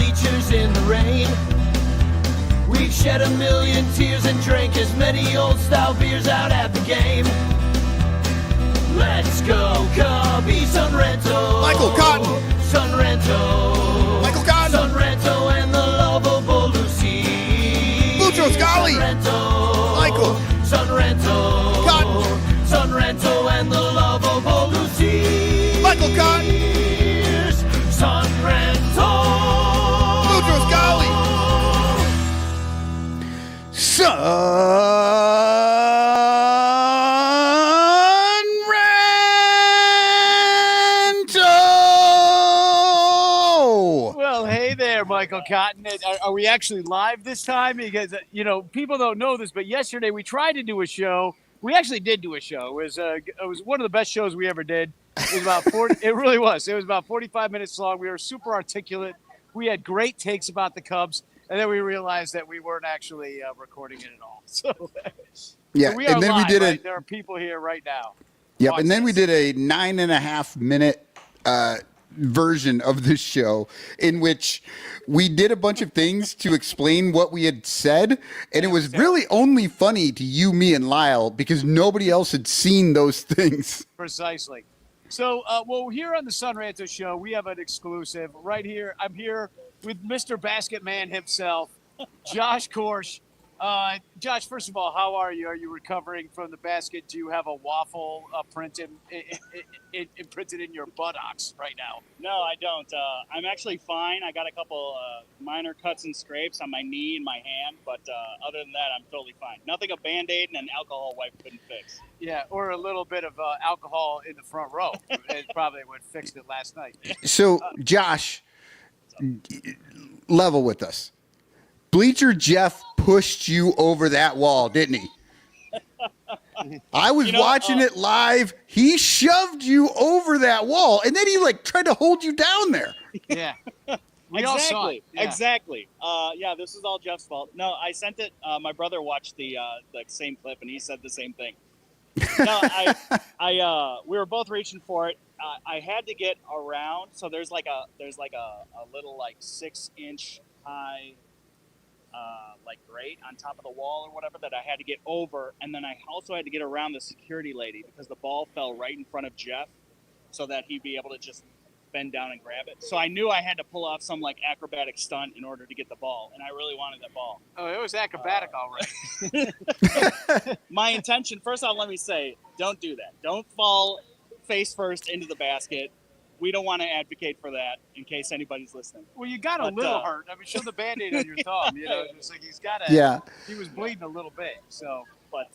bleachers in the rain. We've shed a million tears and drank as many old-style beers out at the game. Let's go, Cubbies, on Ranto. Michael Cotton. Son Ranto. Michael Cotton. Son Ranto and the lovable Lucy. Lucho Scali. Son Ranto. Michael. Son Ranto. Cotton. Son Ranto and the lovable Lucy. Michael Cotton. Son Ranto. Lucho Scali. Son Michael Cotton. Are we actually live this time? Because, people don't know this, but yesterday we tried to do a show. We actually did do a show. It was one of the best shows we ever did. It was about 40. It really was. It was about 45 minutes long. We were super articulate. We had great takes about the Cubs, and then we realized that we weren't actually recording it at all. So, yeah, so we are and then live, we did right? There are people here right now. Yep, and then we did a 9.5 minute version of this show in which we did a bunch of things to explain what we had said, and it was really only funny to you, me, and Lyle because nobody else had seen those things. Precisely. So, here on the Son Ranto Show, we have an exclusive right here. I'm here with Mr. Basket Man himself, Josh Korsh. Josh, first of all, how are you? Are you recovering from the basket? Do you have a waffle printed in your buttocks right now? No, I don't. I'm actually fine. I got a couple minor cuts and scrapes on my knee and my hand, but other than that, I'm totally fine. Nothing a Band-Aid and an alcohol wipe couldn't fix. Yeah, or a little bit of alcohol in the front row. It probably would fixed it last night. So, Josh, level with us. Bleacher Jeff pushed you over that wall, didn't he? I was watching it live. He shoved you over that wall, and then he tried to hold you down there. Yeah. We all saw it. Yeah. Exactly. This is all Jeff's fault. No, I sent it. My brother watched the same clip, and he said the same thing. No, we were both reaching for it. I had to get around. So there's a little 6-inch high grate on top of the wall or whatever that I had to get over, and then I also had to get around the security lady because the ball fell right in front of Jeff, so that he'd be able to just bend down and grab it. So I knew I had to pull off some acrobatic stunt in order to get the ball, and I really wanted that ball. Oh, it was acrobatic, all right. My intention, first off, let me say, don't do that. Don't fall face first into the basket. We don't want to advocate for that in case anybody's listening. Well, you got a little hurt. I mean, show the Band-Aid on your thumb. Just he's got a. Yeah. He was bleeding a little bit. So, but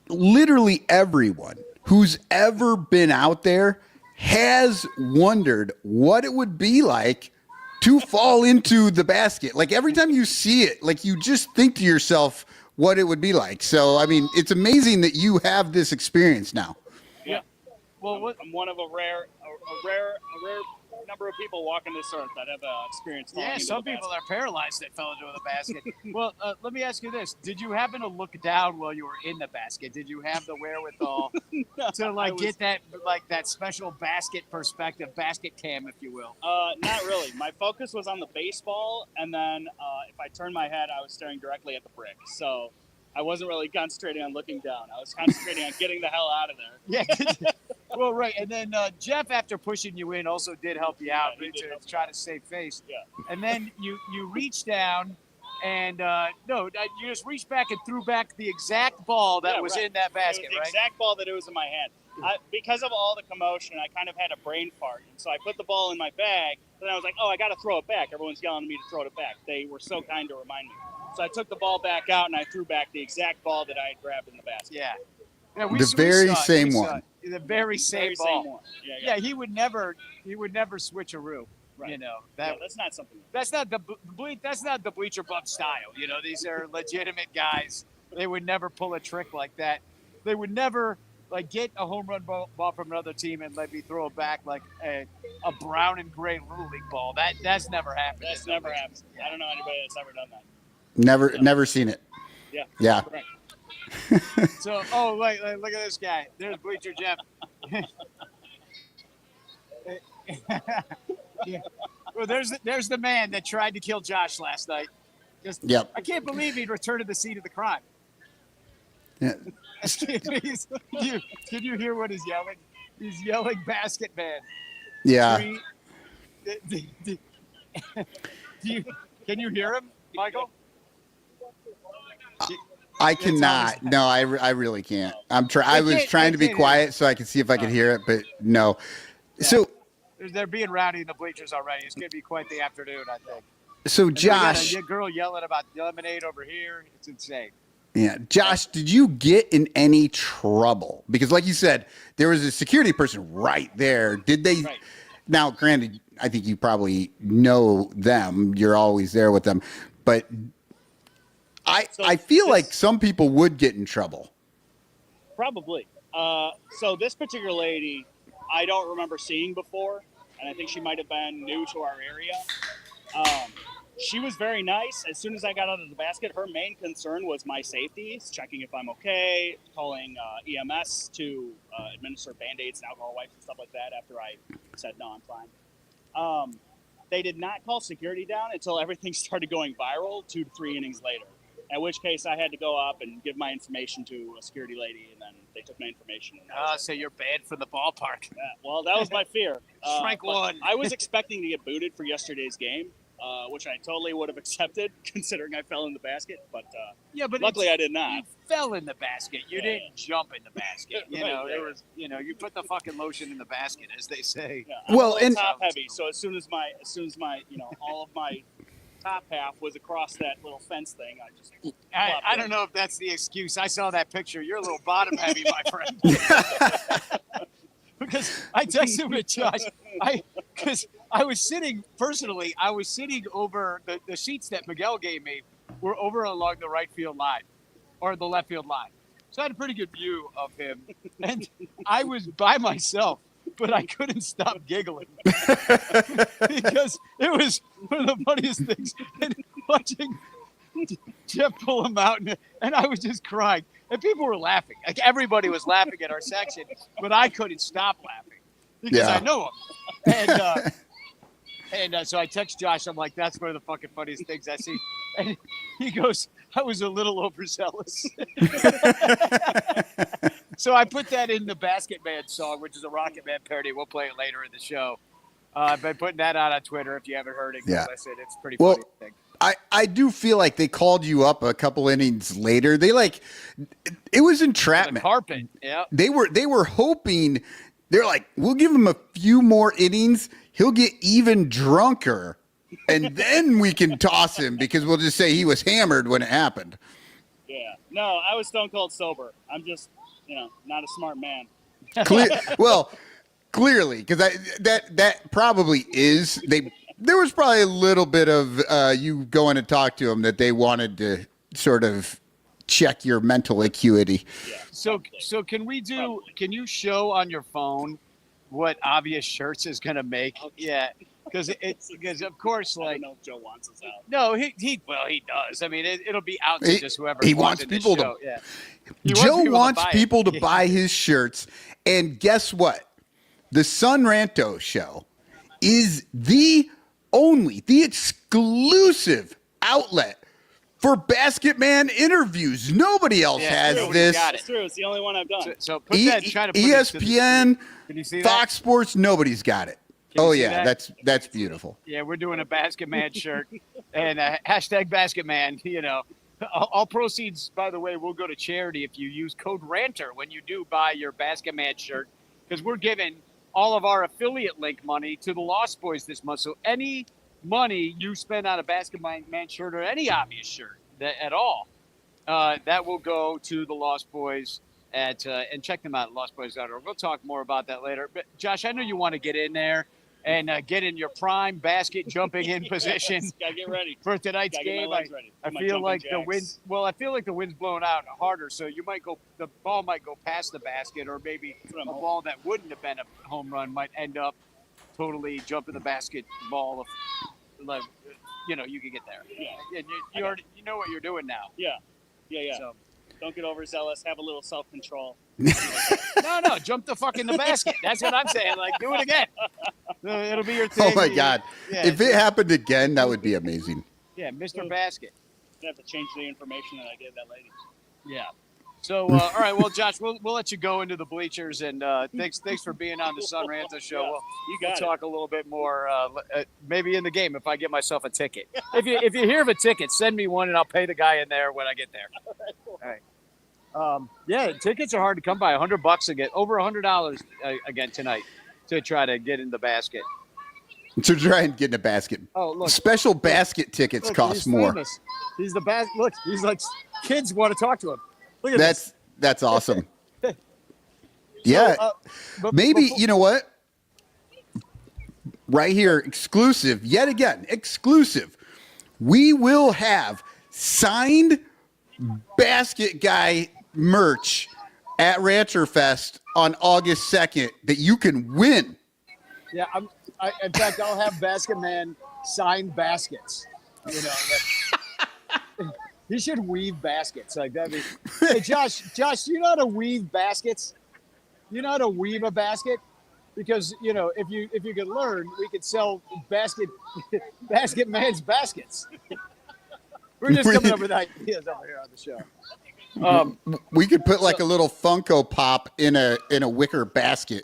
literally everyone who's ever been out there has wondered what it would be like to fall into the basket. Every time you see it, you just think to yourself what it would be like. So, I mean, it's amazing that you have this experience now. Yeah. Well, I'm one of a rare number of people walking this earth that have experienced. Yeah, some people are paralyzed that fell into the basket. Well, let me ask you this: did you happen to look down while you were in the basket? Did you have the wherewithal to get that special basket perspective, basket cam, if you will? Not really. My focus was on the baseball, and then if I turned my head, I was staring directly at the brick. So I wasn't really concentrating on looking down. I was concentrating on getting the hell out of there. Yeah. Well, right. And then Jeff, after pushing you in, also did help you out to try to save face. Yeah. And then you reached down and, you just reached back and threw back the exact ball that was in that basket, the exact ball that it was in my hand. Because of all the commotion, I kind of had a brain fart. And so I put the ball in my bag, and I was like, I got to throw it back. Everyone's yelling at me to throw it back. They were so kind to remind me. So I took the ball back out, and I threw back the exact ball that I had grabbed in the basket. Yeah. The very same one. The very same ball. Same one. Yeah, he would never switcheroo. Right. That's not something. That's not the Bleacher Bub style. These are legitimate guys. They would never pull a trick like that. They would never get a home run ball from another team and let me throw it back like a brown and gray little league ball. That's never happened. That's never happened. Yeah. I don't know anybody that's ever done that. Never seen it. Yeah. Yeah. Right. So, wait, look at this guy. There's Bleacher Jeff. Yeah. Well, there's the man that tried to kill Josh last night. Just, Yep. I can't believe he'd returned to the scene of the crime. Yeah. Can you hear what he's yelling? He's yelling basket man. Yeah. Can you hear him, Michael? I cannot. No, I really can't. I was trying to be quiet so I could see if I could hear it, but no. Yeah. So they're being rowdy in the bleachers already. It's going to be quite the afternoon, I think. So and Josh, we got a girl yelling about lemonade over here. It's insane. Yeah, Josh, did you get in any trouble? Because, like you said, there was a security person right there. Did they? Right. Now, granted, I think you probably know them. You're always there with them, but I feel like some people would get in trouble. Probably. So this particular lady, I don't remember seeing before, and I think she might have been new to our area. She was very nice. As soon as I got out of the basket, her main concern was my safety, checking if I'm okay, calling EMS to administer Band-Aids and alcohol wipes and stuff like that after I said, no, I'm fine. They did not call security down until everything started going viral 2 to 3 innings later, at which case I had to go up and give my information to a security lady, and then they took my information. So you're banned from the ballpark. Well, that was my fear. Strike one. I was expecting to get booted for yesterday's game. Which I totally would have accepted, considering I fell in the basket. But luckily I did not. You fell in the basket. You didn't jump in the basket. You put the fucking lotion in the basket, as they say. Yeah, Well, I'm and top heavy. So as soon as my all of my top half was across that little fence thing, I just. I don't know if that's the excuse. I saw that picture. You're a little bottom heavy, my friend. Because I texted with Josh. Because I was sitting over the seats that Miguel gave me were over along the right field line or the left field line. So I had a pretty good view of him. And I was by myself, but I couldn't stop giggling. Because it was one of the funniest things. And watching Jeff pull him out, and I was just crying. And people were laughing. Like everybody was laughing at our section, but I couldn't stop laughing because I know him. And so I text Josh. I'm like, that's one of the fucking funniest things I see. And he goes, I was a little overzealous. So I put that in the Basket Man song, which is a Rocket Man parody. We'll play it later in the show. I've been putting that out on Twitter. If you haven't heard it, go listen. It's pretty funny. Thing. I do feel like they called you up a couple innings later. It was entrapment. The carpet, yeah. They were hoping. They're like, we'll give him a few more innings. He'll get even drunker, and then we can toss him because we'll just say he was hammered when it happened. Yeah. No, I was stone cold sober. I'm just, not a smart man. Clearly, because that probably is there was probably a little bit of you going to talk to him that they wanted to sort of check your mental acuity. Yeah, so can you show on your phone what Obvious Shirts is going to make? Yeah, because of course, I like, don't know if Joe wants us out. No, he does. I mean, it'll be out to just whoever he wants people to. Yeah. Joe wants people to buy his shirts, and guess what? The Sun Ranto show is the exclusive outlet for Basket Man interviews. Nobody else has this. It's true. It's the only one I've done. So put that. Try to put ESPN, can you see that? Fox Sports. Nobody's got it. Can you see that? That's beautiful. Yeah, we're doing a Basket Man shirt and hashtag Basket Man. All proceeds, by the way, will go to charity if you use code RANTER when you do buy your Basket Man shirt, because we're giving all of our affiliate link money to the Lost Boys this month. So any money you spend on a Basket Man shirt or any Obvious shirt at all, that will go to the Lost Boys and check them out at lostboys.org. We'll talk more about that later. But Josh, I know you want to get in there and get in your prime basket jumping in position. Gotta get ready For tonight's game. I feel like the wind's blowing out harder, so the ball might go past the basket, or maybe a ball that wouldn't have been a home run might end up totally jumping the basket ball. You could get there. Yeah. And you know what you're doing now. Yeah. So Don't get overzealous. Have a little self-control. No, jump the fuck in the basket. That's what I'm saying. Like, do it again. It'll be your thing. Oh my God! Yeah, If it happened again, that would be amazing. yeah, Mr. Basket. I have to change the information that I gave that lady. Yeah. So, all right. Well, Josh, we'll let you go into the bleachers, and thanks for being on the Sun Ranto show. Yeah, We'll talk a little bit more, maybe in the game if I get myself a ticket. If you hear of a ticket, send me one, and I'll pay the guy in there when I get there. All right. Yeah, tickets are hard to come by. $100 to get over $100 again tonight to try to get in the basket. To try and get in a basket. Oh, look. Special basket tickets cost he's more. Famous. He's the best. Look, he's like kids want to talk to him. Look at That's awesome. Yeah. Maybe, you know what? Right here, exclusive, yet again, exclusive. We will have signed basket guy merch at Rancher Fest on August 2nd that you can win. Yeah, in fact, I'll have Basket Man sign baskets. You know, he should weave baskets like that. Hey, Josh, you know how to weave baskets? You know how to weave a basket? Because if you could learn, we could sell basket man's baskets. We're just coming up with ideas over here on the show. We could put like a little Funko Pop in a wicker basket.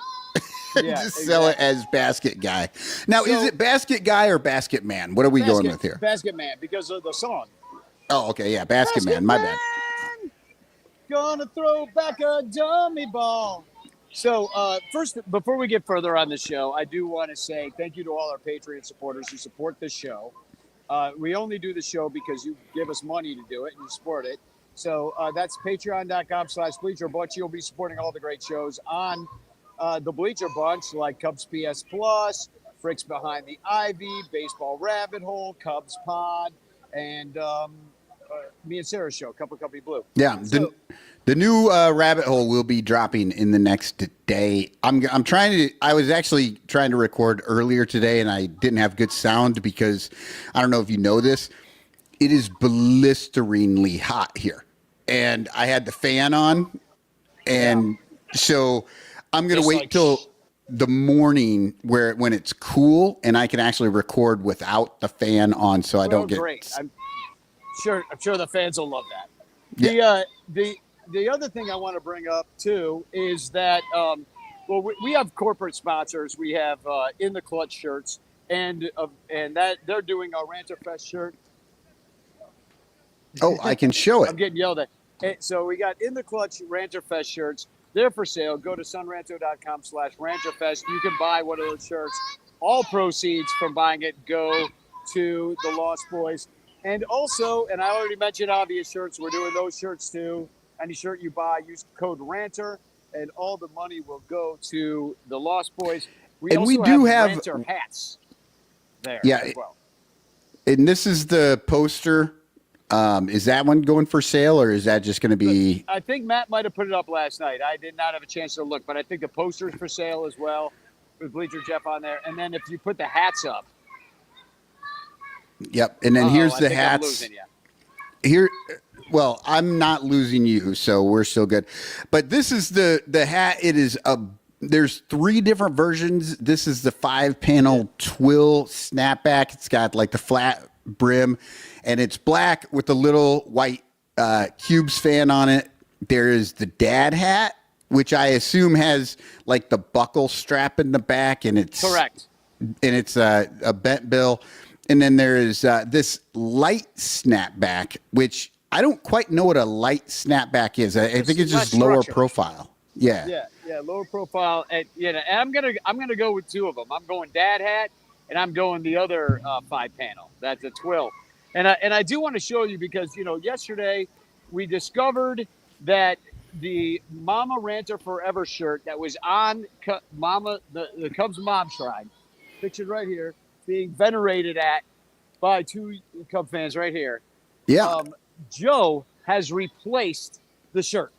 Yeah, just sell it as basket guy. Now, is it basket guy or basket man? What are we going with here? Basket man, because of the song. Oh, okay, yeah, basket man. My bad. Gonna throw back a dummy ball. So first, before we get further on the show, I do want to say thank you to all our Patreon supporters who support this show. We only do the show because you give us money to do it and you support it. So that's patreon.com/Bleacher Bunch. You'll be supporting all the great shows on the Bleacher Bunch, like Cubs PS Plus, Fricks Behind the Ivy, Baseball Rabbit Hole, Cubs Pod, and me and Sarah's show, Cup of Company Blue. Yeah, the new Rabbit Hole will be dropping in the next day. I'm trying to. I was actually trying to record earlier today, and I didn't have good sound because I don't know if you know this. It is blisteringly hot here, and I had the fan on, and so I'm gonna wait till the morning when it's cool and I can actually record without the fan on, so I don't get. Great. I'm sure the fans will love that. Yeah. The other thing I want to bring up too is that we have corporate sponsors. We have In the Clutch shirts, and that they're doing a Ranter Fest shirt. Oh, I can show it. I'm getting yelled at. So we got In the Clutch Ranter Fest shirts. They're for sale. Go to sunranto.com/ranterfest. You can buy one of those shirts. All proceeds from buying it go to the Lost Boys. And also, and I already mentioned obvious shirts, we're doing those shirts too. Any shirt you buy, use code RANTER, and all the money will go to the Lost Boys. We do have Ranter hats there as well. And this is the poster. Is that one going for sale, or is that just going to be? I think Matt might have put it up last night. I did not have a chance to look, but I think the poster's for sale as well with Bleacher Jeff on there. And then if you put the hats up. Yep. And then here's the hats. I'm losing you. Here. Well, I'm not losing you, so we're still good. But this is the hat. It is there's 3 different versions. This is the 5-panel twill snapback. It's got like the flat brim, and it's black with a little white Cubes fan on it. There is the dad hat, which I assume has like the buckle strap in the back, and it's correct. And it's a bent bill. And then there is this light snapback, which I don't quite know what a light snapback is. I think it's just lower profile. Yeah, lower profile. And I'm gonna go with 2 of them. I'm going dad hat, and I'm going the other 5-panel. That's a twill. And I do want to show you because yesterday we discovered that the Mama Ranter Forever shirt that was on the Cubs mom shrine, pictured right here, being venerated by 2 Cub fans right here. Yeah. Joe has replaced the shirt.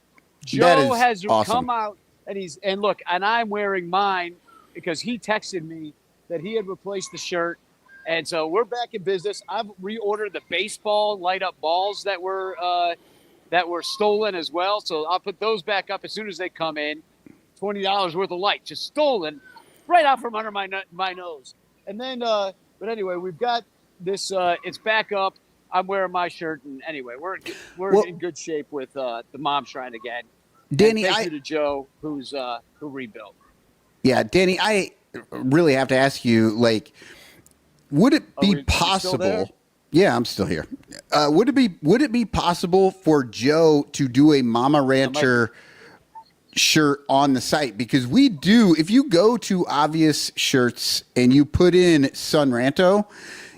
Joe has awesome. come out and look, and I'm wearing mine because he texted me that he had replaced the shirt. And so we're back in business. I've reordered the baseball light up balls that were that were stolen as well. So I'll put those back up as soon as they come in. $20 worth of light just stolen right out from under my nose. And then, but anyway, we've got this. It's back up. I'm wearing my shirt, and anyway, we're in good shape with the Mom Shrine again. Danny, and thank you to Joe who rebuilt. Yeah, Danny, I really have to ask you, like, would it be possible? Yeah, I'm still here. Would it be possible for Joe to do a Mama Rancher shirt on the site? Because we do, if you go to Obvious Shirts and you put in Son Ranto,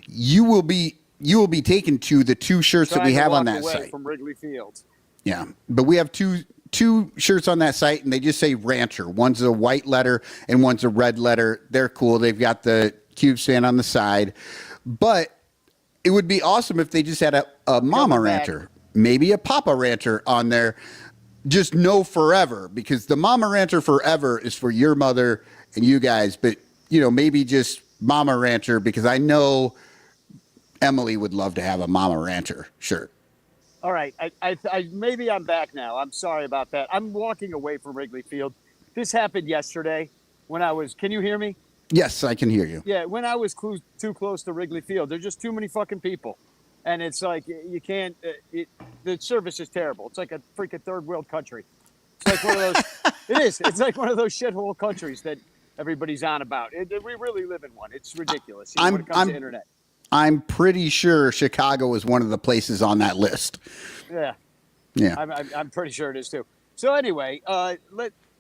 you will be taken to the two shirts that we have on that site from Wrigley Field. Yeah, but we have two shirts on that site, and they just say Rancher. One's a white letter and one's a red letter. They're cool. They've got the cube stand on the side, but it would be awesome if they just had a Mama Rancher, maybe a Papa Rancher on there. Just know forever, because the Mama Rancher forever is for your mother and you guys, but maybe just Mama Rancher, because I know Emily would love to have a Mama Rancher shirt. All right. I maybe I'm back now. I'm sorry about that. I'm walking away from Wrigley Field. This happened yesterday when I was, can you hear me? Yes, I can hear you. Yeah, when I was too close to Wrigley Field, there's just too many fucking people. And it's like, you can't, the service is terrible. It's like a freaking third world country. It's like one of those, it is. It's like one of those shithole countries that everybody's on about. We really live in one. It's ridiculous when it comes to internet. I'm pretty sure Chicago is one of the places on that list. Yeah. Yeah. I'm pretty sure it is too. So anyway,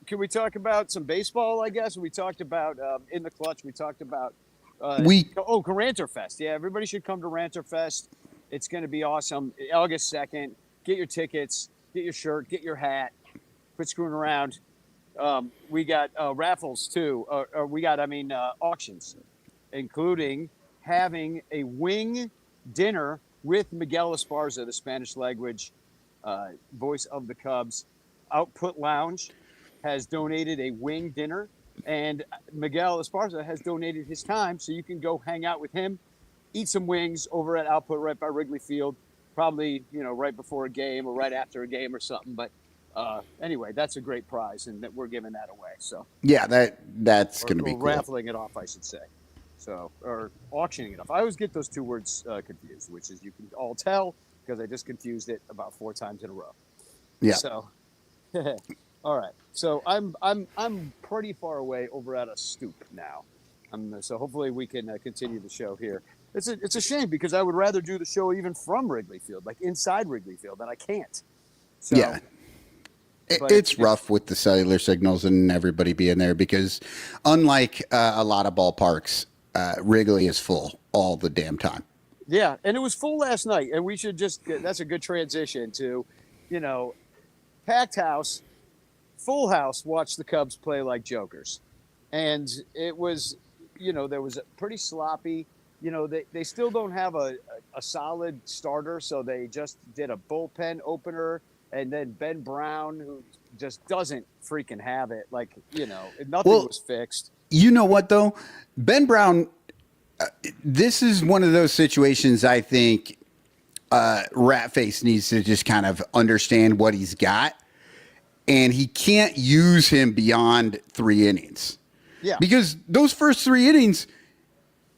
can we talk about some baseball, I guess? We talked about in the clutch. We talked about Ranter Fest. Yeah, everybody should come to Ranter Fest. It's going to be awesome. August 2nd. Get your tickets, get your shirt, get your hat. Quit screwing around. We got raffles too. Auctions, including having a wing dinner with Miguel Esparza, the Spanish language voice of the Cubs. Output Lounge has donated a wing dinner, and Miguel Esparza has donated his time, so you can go hang out with him, eat some wings over at Output right by Wrigley Field, probably right before a game or right after a game or something. But anyway, that's a great prize, and that we're giving that away. So yeah, that's going to be cool. Raffling it off, I should say. So, or auctioning it off. I always get those two words confused, which is, you can all tell, because I just confused it about 4 times in a row. Yeah. So, all right. So I'm pretty far away over at a stoop now. So hopefully we can continue the show here. It's a shame, because I would rather do the show even from Wrigley Field, like inside Wrigley Field, and I can't. So, yeah. It's rough with the cellular signals and everybody being there, because unlike a lot of ballparks, Wrigley is full all the damn time. Yeah, and it was full last night, and we should that's a good transition to, packed house, full house, watch the Cubs play like jokers. And it was, there was a pretty sloppy, they still don't have a solid starter, so they just did a bullpen opener, and then Ben Brown, who just doesn't freaking have it. Like, nothing was fixed. You know what, though? Ben Brown, this is one of those situations I think Ratface needs to just kind of understand what he's got, and he can't use him beyond 3 innings. Yeah. Because those first 3 innings,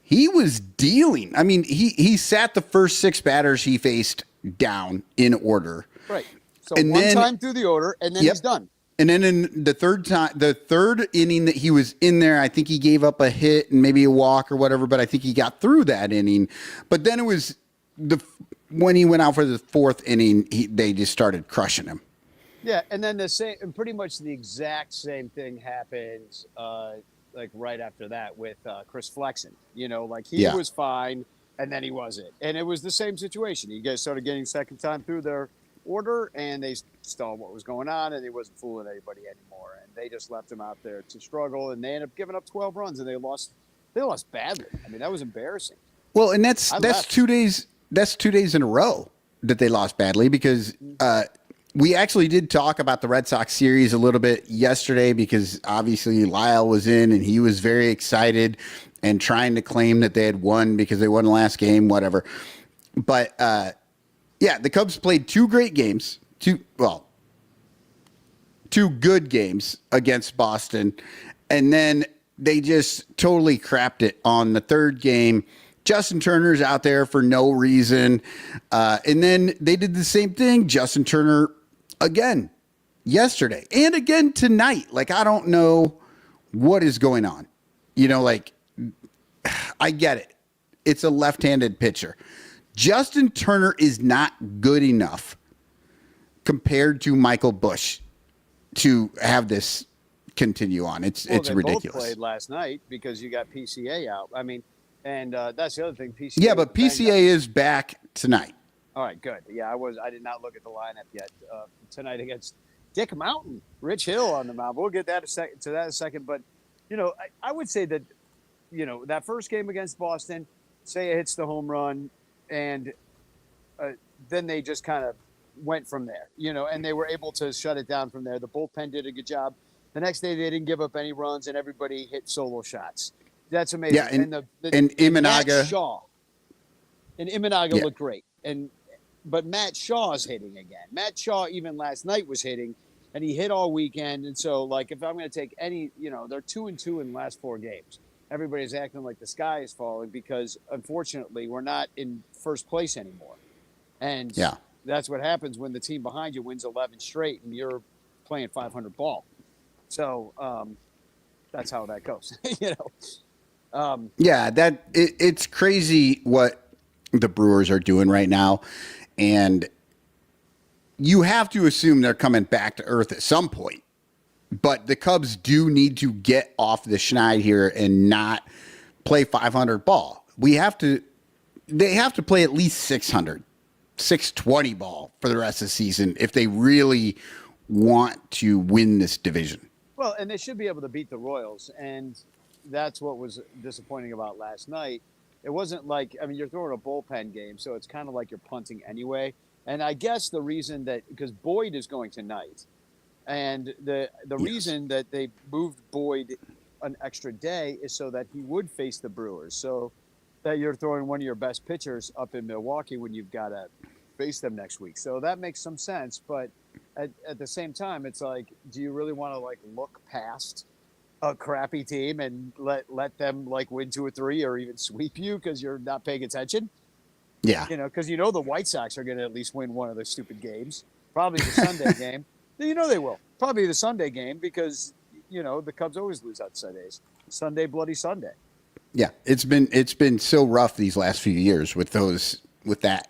he was dealing. I mean, he sat the first 6 batters he faced down in order. Right. So and one time through the order, and then he's done. And then in the third inning that he was in there, I think he gave up a hit and maybe a walk or whatever, but I think he got through that inning. But then it was when he went out for the 4th inning, they just started crushing him. Yeah, and then pretty much the exact same thing happened, like right after that with Chris Flexen. He was fine, and then he wasn't. And it was the same situation. You guys started getting second time through their order, and they saw what was going on, and he wasn't fooling anybody anymore, and they just left him out there to struggle, and they ended up giving up 12 runs, and they lost badly. I mean, that was embarrassing. Well, and that's 2 days in a row that they lost badly, because we actually did talk about the Red Sox series a little bit yesterday, because obviously Lyle was in and he was very excited and trying to claim that they had won because they won the last game, whatever. But yeah, the Cubs played 2 great games, two good games against Boston, and then they just totally crapped it on the third game. Justin Turner's out there for no reason. And then they did the same thing. Justin Turner again yesterday and again tonight. Like, I don't know what is going on. I get it. It's a left-handed pitcher. Justin Turner is not good enough compared to Michael Busch to have this continue on. It's ridiculous. Both played last night because you got PCA out. I mean, and that's the other thing. PCA. Yeah, but PCA is back tonight. All right, good. Yeah, I did not look at the lineup yet tonight against Dick Mountain, Rich Hill on the mound. We'll get that in a second. But I would say that that first game against Boston, Seiya hits the home run, and then they just kind of went from there. And they were able to shut it down from there. The bullpen did a good job. The next day they didn't give up any runs, and everybody hit solo shots. That's amazing. Yeah, and Imanaga, Matt Shaw, and Imanaga looked great. But Matt Shaw's hitting again. Matt Shaw even last night was hitting, and he hit all weekend. And so, if I'm going to take any, they're 2-2 in the last 4 games. Everybody's acting like the sky is falling because, unfortunately, we're not in first place anymore. And that's what happens when the team behind you wins 11 straight and you're playing 500 ball. So that's how that goes. It's crazy what the Brewers are doing right now, and you have to assume they're coming back to earth at some point. But the Cubs do need to get off the schneid here and not play 500 ball. They have to play at least 620 ball for the rest of the season if they really want to win this division. Well, and they should be able to beat the Royals, and that's what was disappointing about last night. It wasn't you're throwing a bullpen game, so it's kind of like you're punting anyway. And I guess the reason because Boyd is going tonight, and the reason that they moved Boyd an extra day is so that he would face the Brewers, so that you're throwing one of your best pitchers up in Milwaukee when you've got to face them next week. So that makes some sense, but at the same time, it's do you really want to look past a crappy team and let them win 2 or 3 or even sweep you because you're not paying attention? Yeah. Because the White Sox are going to at least win one of the stupid games, probably the Sunday game. They will. Probably the Sunday game because, the Cubs always lose on Sundays. Sunday, bloody Sunday. Yeah, it's been so rough these last few years with that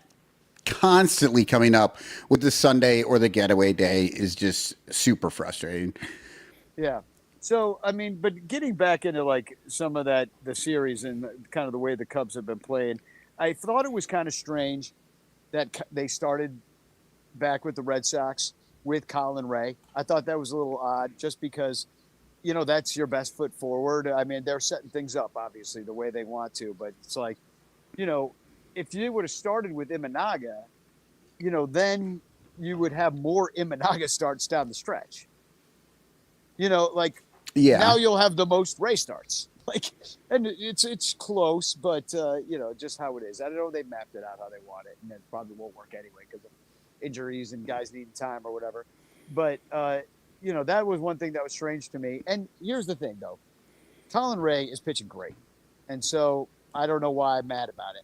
constantly coming up with the Sunday or the getaway day is just super frustrating. Yeah. So, but getting back into some of the series and kind of the way the Cubs have been playing, I thought it was kind of strange that they started back with the Red Sox with Colin Ray. I thought that was a little odd just because, that's your best foot forward. They're setting things up, obviously, the way they want to, but it's if you would have started with Imanaga, then you would have more Imanaga starts down the stretch. Now you'll have the most Ray starts. And it's close, but just how it is. I don't know. They mapped it out how they want it, and it probably won't work anyway because of injuries and guys needing time or whatever. But that was one thing that was strange to me. And here's the thing, though: Colin Ray is pitching great, and so I don't know why I'm mad about it.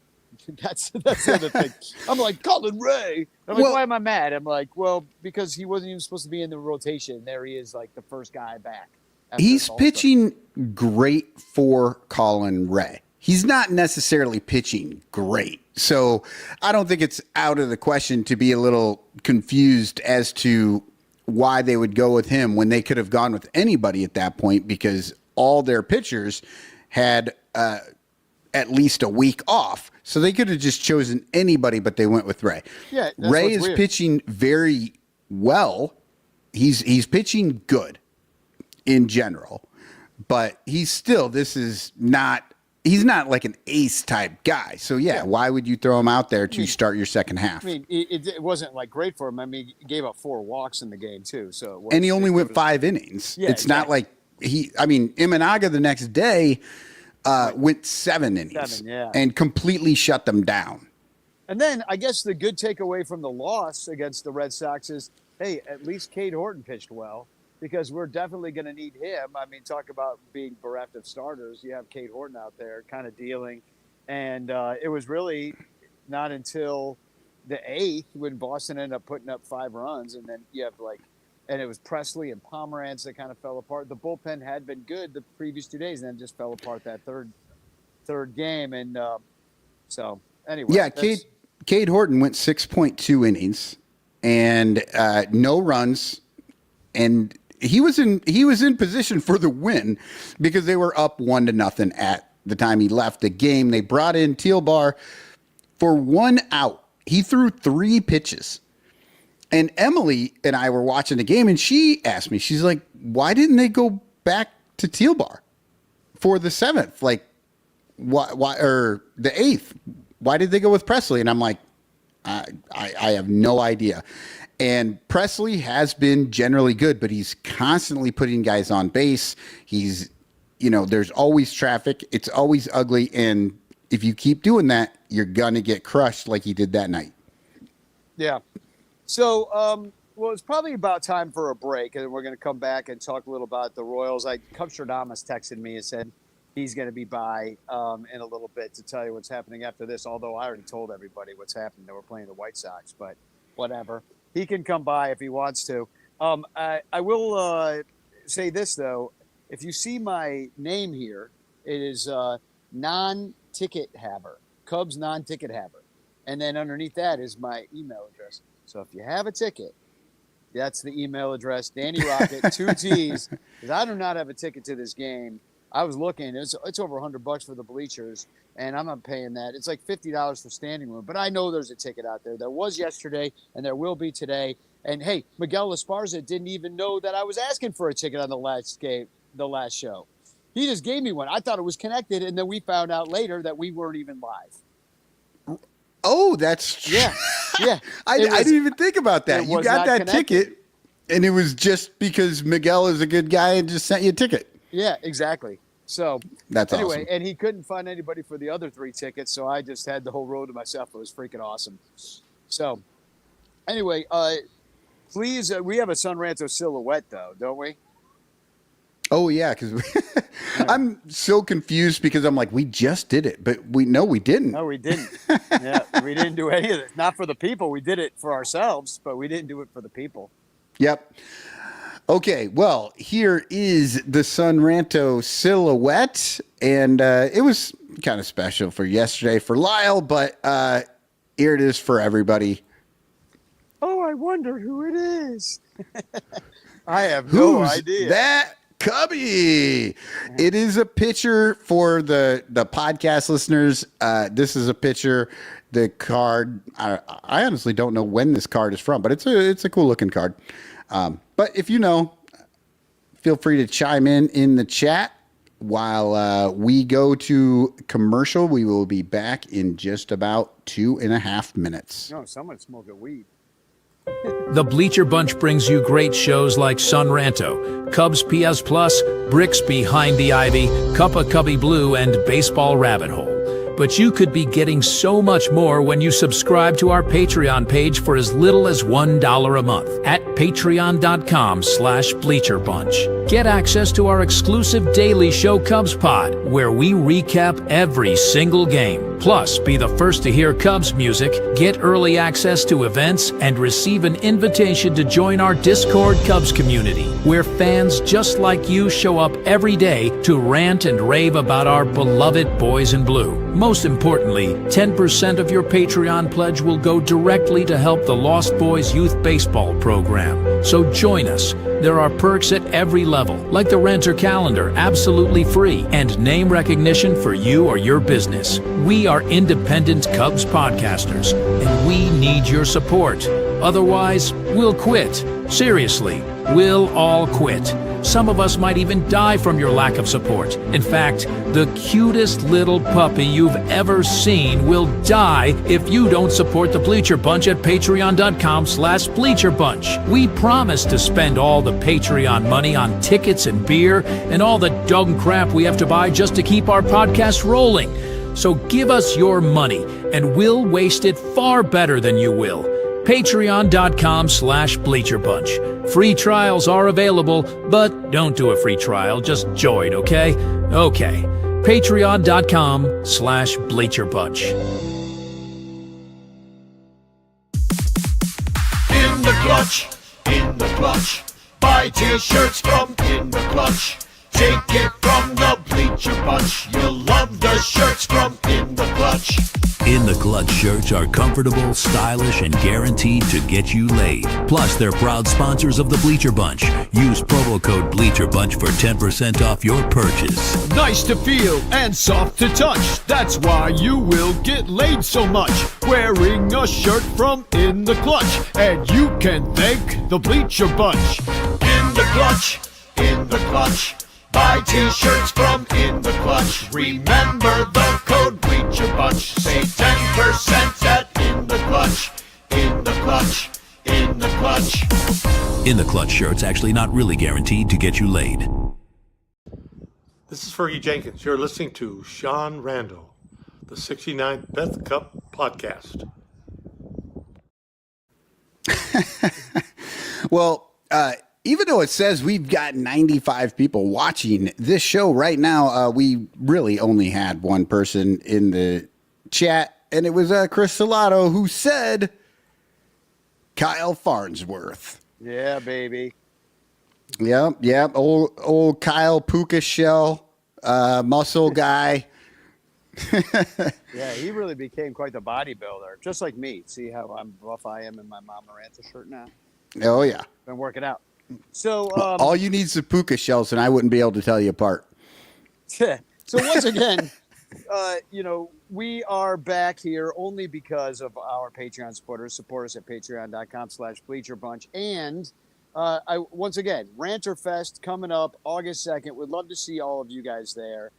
That's the other thing. I'm Colin Ray. Why am I mad? I'm because he wasn't even supposed to be in the rotation. There he is, the first guy back. He's pitching great for Colin Ray. He's not necessarily pitching great. So I don't think it's out of the question to be a little confused as to why they would go with him when they could have gone with anybody at that point because all their pitchers had at least a week off. So they could have just chosen anybody, but they went with Ray. Yeah, Ray is pitching very well. He's pitching good in general, but he's not like an ace type guy. So why would you throw him out there to start your second half? It wasn't great for him. He gave up 4 walks in the game too. So and he only went 5 innings. Yeah, it's not like Imanaga the next day went 7 innings and completely shut them down. And then I guess the good takeaway from the loss against the Red Sox is, hey, at least Cade Horton pitched well, because we're definitely going to need him. I mean, talk about being bereft of starters. You have Cade Horton out there kind of dealing. And it was really not until the 8th when Boston ended up putting up 5 runs. And then you have and it was Presley and Pomeranz that kind of fell apart. The bullpen had been good the previous 2 days and then just fell apart that third game. And so anyway. Yeah, Cade Horton went 6.2 innings and no runs, and he was in position for the win because they were up 1-0 at the time he left the game. They brought in Tealbar for 1 out. He threw 3 pitches. And Emily and I were watching the game, and she asked me, she's like, why didn't they go back to Tealbar for the 7th? Like, why or the 8th? Why did they go with Presley? And I'm like, I have no idea. And Presley has been generally good, but he's constantly putting guys on base. He's, there's always traffic. It's always ugly. And if you keep doing that, you're going to get crushed like he did that night. Yeah. So, well, it's probably about time for a break, and we're going to come back and talk a little about the Royals. Cubstradamus texted me and said he's going to be by in a little bit to tell you what's happening after this, although I already told everybody what's happening. They were playing the White Sox, but whatever. He can come by if he wants to. I will say this, though. If you see my name here, it is non-ticket haver, Cubs non-ticket haver. And then underneath that is my email address. So if you have a ticket, that's the email address, Danny Rocket, 2 T's, because I do not have a ticket to this game. I was looking, it's over $100 for the bleachers, and I'm not paying that. It's like $50 for standing room, but I know there's a ticket out there. There was yesterday, and there will be today. And hey, Miguel Esparza didn't even know that I was asking for a ticket on the last show. He just gave me one. I thought it was connected, and then we found out later that we weren't even live. Oh, that's true. Yeah. I didn't even think about that. You got that connected. ticket, and it was just because Miguel is a good guy and just sent you a ticket. Yeah, exactly. So that's anyway, awesome. And he couldn't find anybody for the other 3 tickets, so I just had the whole row to myself. It was freaking awesome. So anyway, please, we have a Sun Ranto silhouette, though, don't we? Oh, yeah, because I'm so confused because I'm like, we just did it, but we didn't. No, we didn't. Yeah, we didn't do any of it. Not for the people. We did it for ourselves, but we didn't do it for the people. Yep. Okay, well, here is the Sun Ranto silhouette, and it was kind of special for yesterday for Lyle, but here it is for everybody. Oh, I wonder who it is. I have no idea. That Cubby. It is a picture for the podcast listeners. This is a picture. The card, I honestly don't know when this card is from, but it's a cool looking card. But if you know, feel free to chime in the chat while we go to commercial. We will be back in just about 2.5 minutes. No, someone's smoking weed. The Bleacher Bunch brings you great shows like Sun Ranto, Cubs PS Plus, Bricks Behind the Ivy, Cuppa Cubby Blue, and Baseball Rabbit Hole. But you could be getting so much more when you subscribe to our Patreon page for as little as $1 a month at patreon.com/BleacherBunch. Get access to our exclusive daily show Cubs Pod, where we recap every single game. Plus, be the first to hear Cubs music, get early access to events, and receive an invitation to join our Discord Cubs community, where fans just like you show up every day to rant and rave about our beloved boys in blue. Most importantly, 10% of your Patreon pledge will go directly to help the Lost Boys Youth Baseball program. So join us. There are perks at every level, like the Renter Calendar, absolutely free, and name recognition for you or your business. We are independent Cubs podcasters, and we need your support. Otherwise, we'll quit. Seriously, we'll all quit. Some of us might even die from your lack of support. In fact, the cutest little puppy you've ever seen will die if you don't support the Bleacher Bunch at patreon.com/BleacherBunch. We promise to spend all the Patreon money on tickets and beer and all the dog crap we have to buy just to keep our podcast rolling. So give us your money, and we'll waste it far better than you will. Patreon.com/Bleacher Bunch. Free trials are available, but don't do a free trial. Just join, okay? Okay. Patreon.com/Bleacher Bunch. In the clutch, in the clutch. Buy t-shirts from In the Clutch. Take it from the Bleacher Bunch. You'll love the shirts from In the Clutch. In the Clutch shirts are comfortable, stylish, and guaranteed to get you laid. Plus, they're proud sponsors of the Bleacher Bunch. Use promo code Bleacher Bunch for 10% off your purchase. Nice to feel and soft to touch. That's why you will get laid so much. Wearing a shirt from In the Clutch. And you can thank the Bleacher Bunch. In the Clutch, in the Clutch. Buy t-shirts from In the Clutch. Remember the code Bleacher Bunch. Save 10% at In the Clutch. In the Clutch, in the Clutch. In the Clutch shirts actually not really guaranteed to get you laid. This is Fergie Jenkins. You're listening to Sean Ranto, the 69th Beth Cup podcast. Well, even though it says we've got 95 people watching this show right now, we really only had one person in the chat, and it was Chris Salato, who said Kyle Farnsworth. Yeah, baby. Yep. Old Kyle Puka shell, muscle guy. Yeah, he really became quite the bodybuilder, just like me. See how buff I am in my Mom Ranto shirt now? Oh, yeah. Been working out. So all you need is the puka shells, and I wouldn't be able to tell you apart. so once again, we are back here only because of our Patreon supporters. Support us at patreon.com/Bleacher Bunch. And once again, Ranter Fest coming up August 2nd. We'd love to see all of you guys there.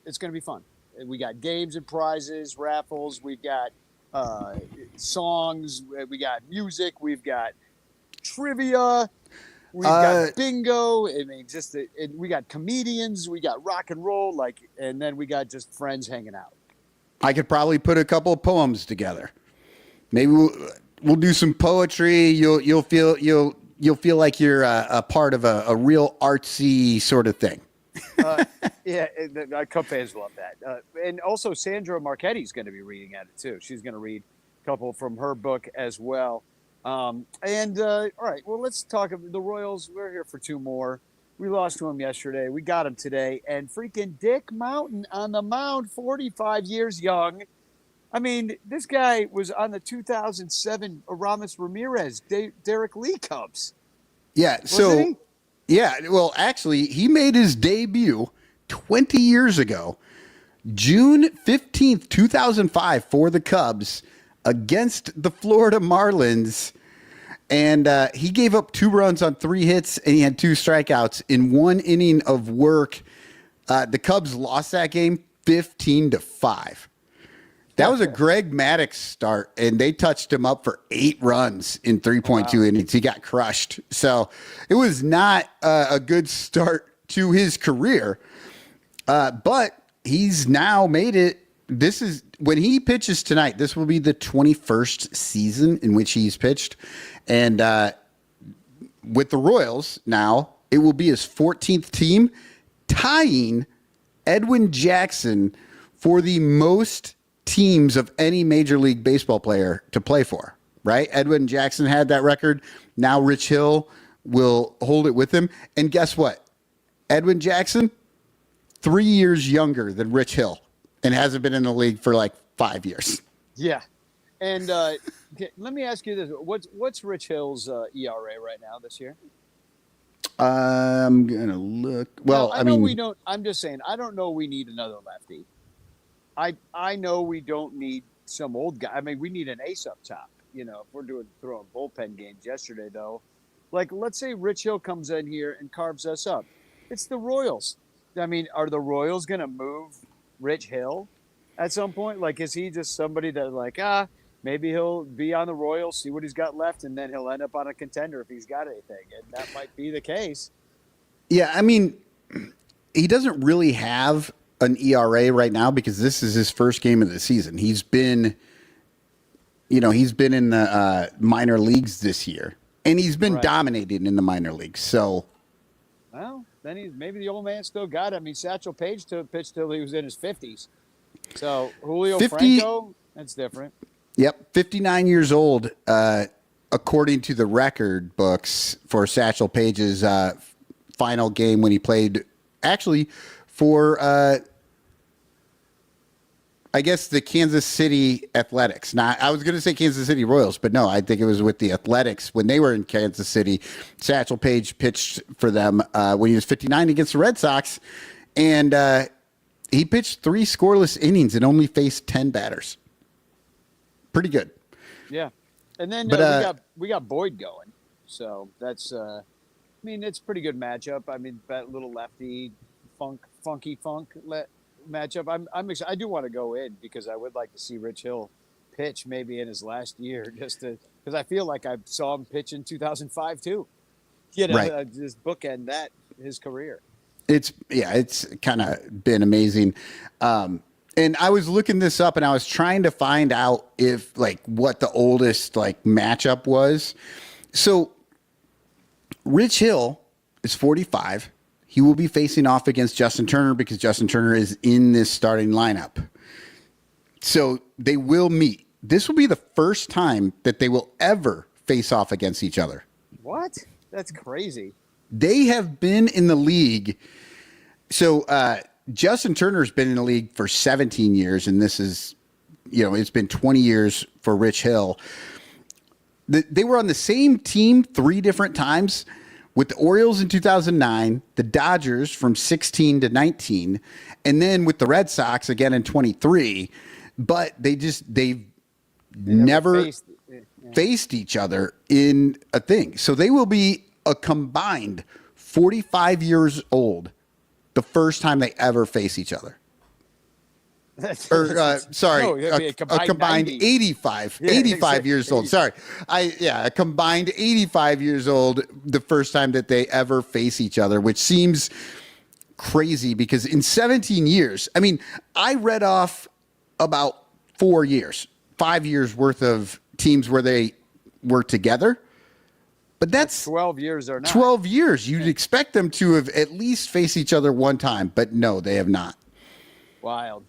It's going to be fun. We got games and prizes, raffles. We've got songs. We got music. We've got trivia. We've got bingo. I mean, we got comedians. We got rock and roll. And then we got just friends hanging out. I could probably put a couple of poems together. Maybe we'll do some poetry. You'll feel like you're a part of a real artsy sort of thing. Yeah, Cup fans love that. And also, Sandra Marchetti is going to be reading at it too. She's going to read a couple from her book as well. All right, well, let's talk about the Royals. We're here for two more. We lost to them yesterday. We got them today. And freaking Dick Mountain on the mound, 45 years young. I mean, this guy was on the 2007 Aramis Ramirez, Derek Lee Cubs. Yeah, Wasn't he? Yeah, well, actually, he made his debut 20 years ago, June 15th, 2005, for the Cubs against the Florida Marlins. And he gave up 2 runs on 3 hits, and he had 2 strikeouts in 1 inning of work. The Cubs lost that game 15-5. That was a Greg Maddux start, and they touched him up for 8 runs in 3.2 innings. He got crushed. So it was not a good start to his career, but he's now made it. This is when he pitches tonight. This will be the 21st season in which he's pitched. And with the Royals now, it will be his 14th team, tying Edwin Jackson for the most teams of any Major League Baseball player to play for, right? Edwin Jackson had that record. Now Rich Hill will hold it with him. And guess what? Edwin Jackson, 3 years younger than Rich Hill and hasn't been in the league for like 5 years. Yeah. And let me ask you this. What's Rich Hill's ERA right now this year? I'm going to look. Well, now, I mean, we don't. I'm just saying, I don't know we need another lefty. I know we don't need some old guy. I mean, we need an ace up top. If we're throwing bullpen games yesterday, though, like let's say Rich Hill comes in here and carves us up. It's the Royals. I mean, are the Royals going to move Rich Hill at some point? Like, is he just somebody that maybe he'll be on the Royals, see what he's got left, and then he'll end up on a contender if he's got anything. And that might be the case. Yeah, I mean, he doesn't really have an ERA right now because this is his first game of the season. He's been in the minor leagues this year, and he's been dominating in the minor leagues. So, well, then maybe the old man still got it. I mean, Satchel Paige pitched till he was in his 50s. So Julio Franco, that's different. Yep, 59 years old, according to the record books for Satchel Paige's final game when he played, actually, for I guess the Kansas City Athletics. Now, I was going to say Kansas City Royals, but no, I think it was with the Athletics when they were in Kansas City. Satchel Paige pitched for them when he was 59 against the Red Sox, and he pitched 3 scoreless innings and only faced 10 batters. Pretty good. Yeah. And then we got Boyd going. So that's it's a pretty good matchup. I mean, that little lefty funky matchup. I'm excited. I do want to go in because I would like to see Rich Hill pitch maybe in his last year because I feel like I saw him pitch in 2005 too. Just bookend his career. It's kind of been amazing. And I was looking this up, and I was trying to find out if what the oldest matchup was. So Rich Hill is 45. He will be facing off against Justin Turner because Justin Turner is in this starting lineup. So they will meet. This will be the first time that they will ever face off against each other. What? That's crazy. They have been in the league. So Justin Turner's been in the league for 17 years, and this is, it's been 20 years for Rich Hill. They were on the same team 3 different times, with the Orioles in 2009, the Dodgers from 16 to 19, and then with the Red Sox again in 23. But they've never faced each other in a thing. So they will be a combined 45 years old the first time they ever face each other. A combined 85 years old. Sorry. A combined 85 years old the first time that they ever face each other, which seems crazy because in 17 years, I mean, I read off about 5 years worth of teams where they were together. But that's 12 years or not. 12 years. You'd expect them to have at least faced each other one time, but no, they have not. Wild.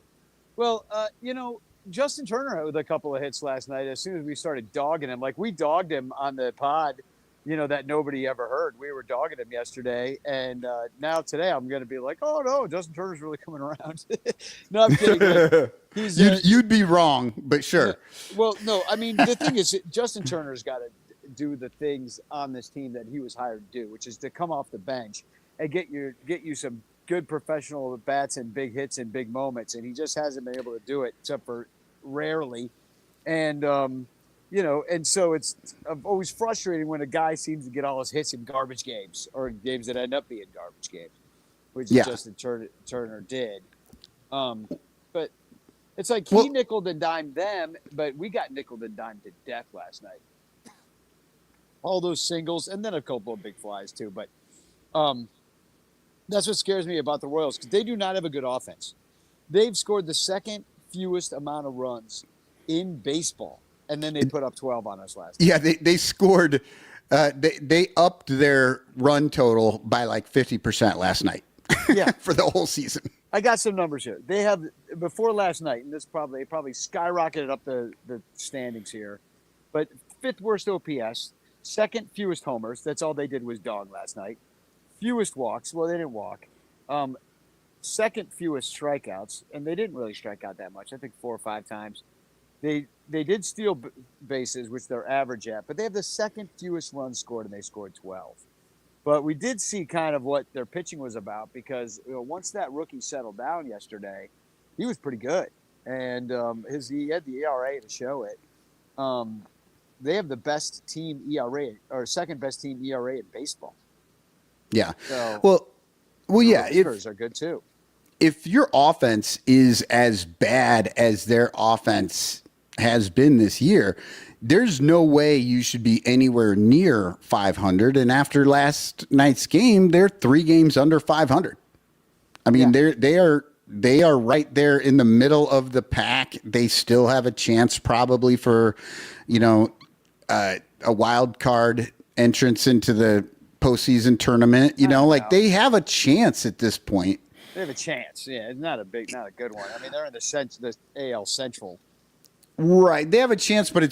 Well, Justin Turner with a couple of hits last night as soon as we started dogging him. Like, we dogged him on the pod, that nobody ever heard. We were dogging him yesterday, and now today I'm going to be like, oh, no, Justin Turner's really coming around. No, I'm kidding. You'd be wrong, but sure. Well, no, I mean, the thing is, Justin Turner's got to do the things on this team that he was hired to do, which is to come off the bench and get you some good professional bats and big hits and big moments, and he just hasn't been able to do it except for rarely. And and so it's always frustrating when a guy seems to get all his hits in garbage games or games that end up being garbage games, which Justin Turner did. But it's like he nickeled and dimed them, but we got nickeled and dimed to death last night. All those singles, and then a couple of big flies too. But that's what scares me about the Royals, because they do not have a good offense. They've scored the second fewest amount of runs in baseball, and then they put up 12 on us last night. Yeah, they scored. They upped their run total by like 50% last night. Yeah, for the whole season. I got some numbers here. They have, before last night, and they probably skyrocketed up the standings here, but 5th worst OPS, 2nd fewest homers. That's all they did was dog last night. Fewest walks. Well, they didn't walk. 2nd fewest strikeouts, and they didn't really strike out that much. I think 4 or 5 times. They did steal bases, which they're average at, but they have the 2nd fewest runs scored, and they scored 12. But we did see kind of what their pitching was about, because once that rookie settled down yesterday, he was pretty good, and he had the ERA to show it. They have the best team ERA, or 2nd best team ERA in baseball. Yeah. So, well, yeah. Hitters are good too. If your offense is as bad as their offense has been this year, there's no way you should be anywhere near 500. And after last night's game, they're 3 games under 500. I mean, they are they are right there in the middle of the pack. They still have a chance probably for, a wild card entrance into the postseason tournament. They have a chance at this point. They have a chance. Yeah, it's not a good one. I mean, they're in the AL Central. Right. They have a chance, but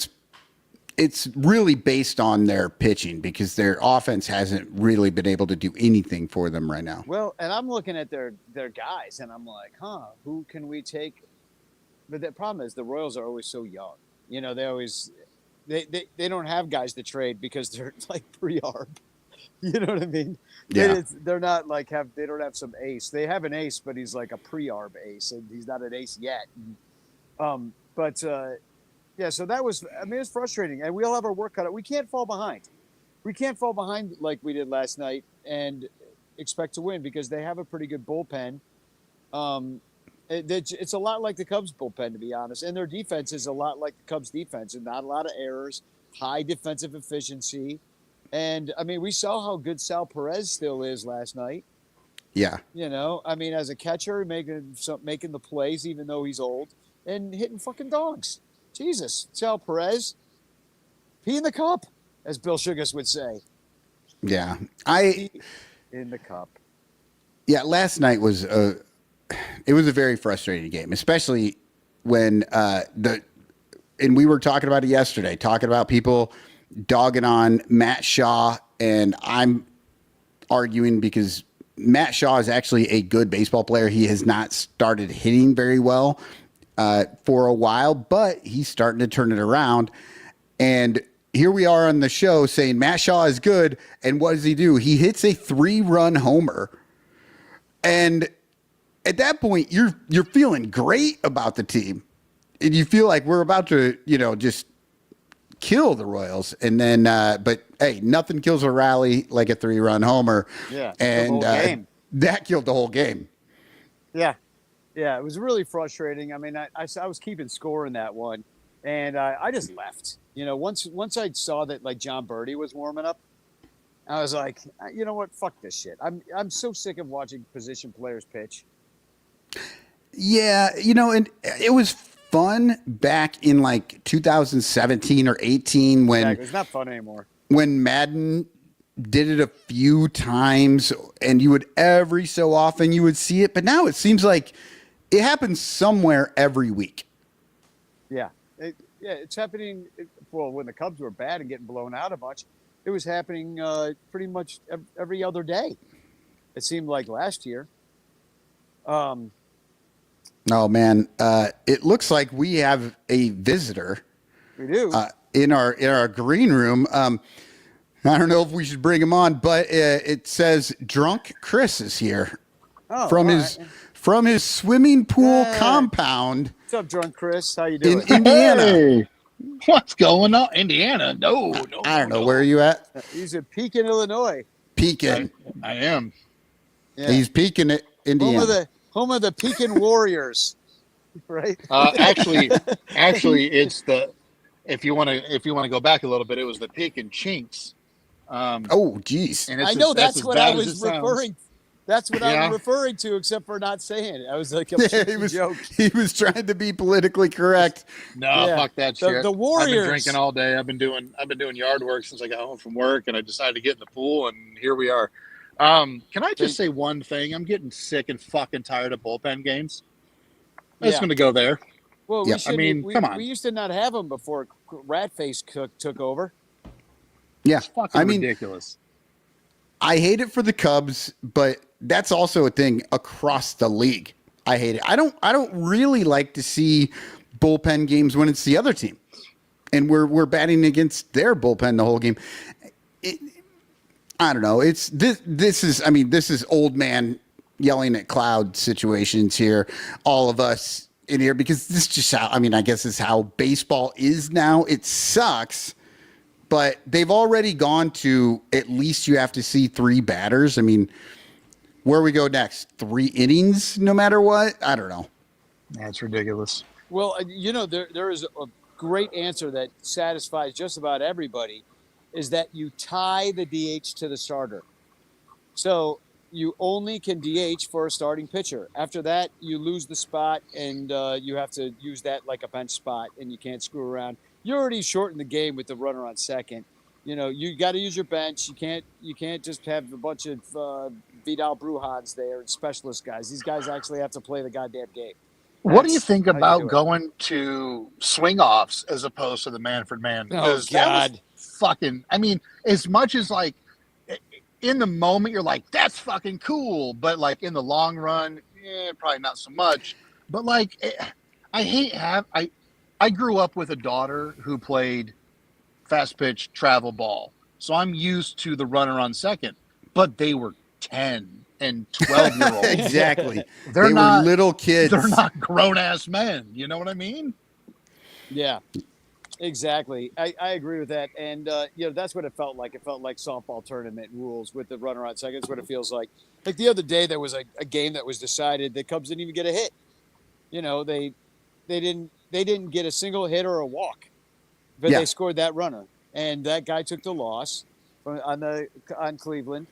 it's really based on their pitching because their offense hasn't really been able to do anything for them right now. Well, and I'm looking at their guys, and I'm like, who can we take? But the problem is the Royals are always so young. They always they don't have guys to trade because they're like pre-arb. You know what I mean? Yeah. They're not like they don't have some ace. They have an ace, but he's like a pre-arb ace, and he's not an ace yet. Yeah, so that was, it's frustrating. And we all have our work cut out. We can't fall behind. We can't fall behind like we did last night and expect to win because they have a pretty good bullpen. It's a lot like the Cubs bullpen, to be honest. And their defense is a lot like the Cubs defense and not a lot of errors, high defensive efficiency. And, we saw how good Sal Perez still is last night. Yeah. As a catcher, making the plays even though he's old and hitting fucking dogs. Jesus, Sal Perez, pee in the cup, as Bill Sugas would say. Yeah, pee in the cup. Yeah, last night was a very frustrating game, especially when and we were talking about it yesterday, talking about people dogging on Matt Shaw, and I'm arguing because Matt Shaw is actually a good baseball player. He has not started hitting very well for a while, but he's starting to turn it around. And here we are on the show saying Matt Shaw is good. And what does he do? He hits a 3-run homer. And at that point, you're feeling great about the team. And you feel like we're about to, just kill the Royals. And then, but hey, nothing kills a rally like a 3-run homer. Yeah. And that killed the whole game. Yeah. Yeah, it was really frustrating. I was keeping score in that one, and I just left. Once I saw that like John Birdie was warming up, I was like, you know what, fuck this shit. I'm so sick of watching position players pitch. Yeah, and it was fun back in like 2017 or 18 when Exactly. It's not fun anymore. When Madden did it a few times, and you would every so often you would see it, but now it seems like it happens somewhere every week. Yeah. It's happening. Well, when the Cubs were bad and getting blown out a bunch, it was happening pretty much every other day. It seemed like last year. Oh, man. It looks like we have a visitor. We do. In our green room. I don't know if we should bring him on, but it says Drunk Chris is here. Oh, from his swimming pool compound. What's up, Drunk Chris? How you doing? In Indiana. Hey, what's going on? Indiana? No. I don't know. Where are you at? He's in Pekin, Illinois. Pekin. I am. Yeah. He's Pekin at Indiana. Home of the Pekin Warriors. Right? Actually, it's the if you want to go back a little bit, it was the Pekin Chinks. Oh, geez. I know that's what I was referring. That's what I'm referring to, except for not saying it. I was like, joke. He was trying to be politically correct. No, fuck that shit. The Warriors. I've been drinking all day. I've been doing yard work since I got home from work, and I decided to get in the pool, and here we are. Can I just say one thing? I'm getting sick and fucking tired of bullpen games. I'm just going to go there. Well, come on. We used to not have them before Ratface took over. Yeah, it's fucking ridiculous. I hate it for the Cubs, but that's also a thing across the league. I hate it. I don't really like to see bullpen games when it's the other team, and we're batting against their bullpen the whole game. I don't know. It's this is old man yelling at cloud situations here. All of us in here because this is just how I guess it's how baseball is now. It sucks. But they've already gone to at least you have to see 3 batters. Where we go next? 3 innings, no matter what? I don't know. That's ridiculous. Well, there is a great answer that satisfies just about everybody, is that you tie the DH to the starter. So, you only can DH for a starting pitcher. After that, you lose the spot, and you have to use that like a bench spot, and you can't screw around. You already shortened the game with the runner on second. You got to use your bench. You can't just have a bunch of Vidal Brujans there and specialist guys. These guys actually have to play the goddamn game. What do you think how you about do it. going to swing offs as opposed to the Manfred Man? Oh, Because that was God. fucking. I mean, as much as like in the moment you're like that's fucking cool, but like in the long run, probably not so much. But like, I grew up with a daughter who played fast pitch travel ball, so I'm used to the runner on second. But they were 10 and 12-year-olds. Exactly. They were little kids. They're not grown-ass men. You know what I mean? Yeah, exactly. I agree with that. And, that's what it felt like. It felt like softball tournament rules with the runner on second. That's what it feels like. Like the other day, there was a game that was decided. The Cubs didn't even get a hit. They didn't get a single hit or a walk, but they scored that runner. And that guy took the loss on Cleveland.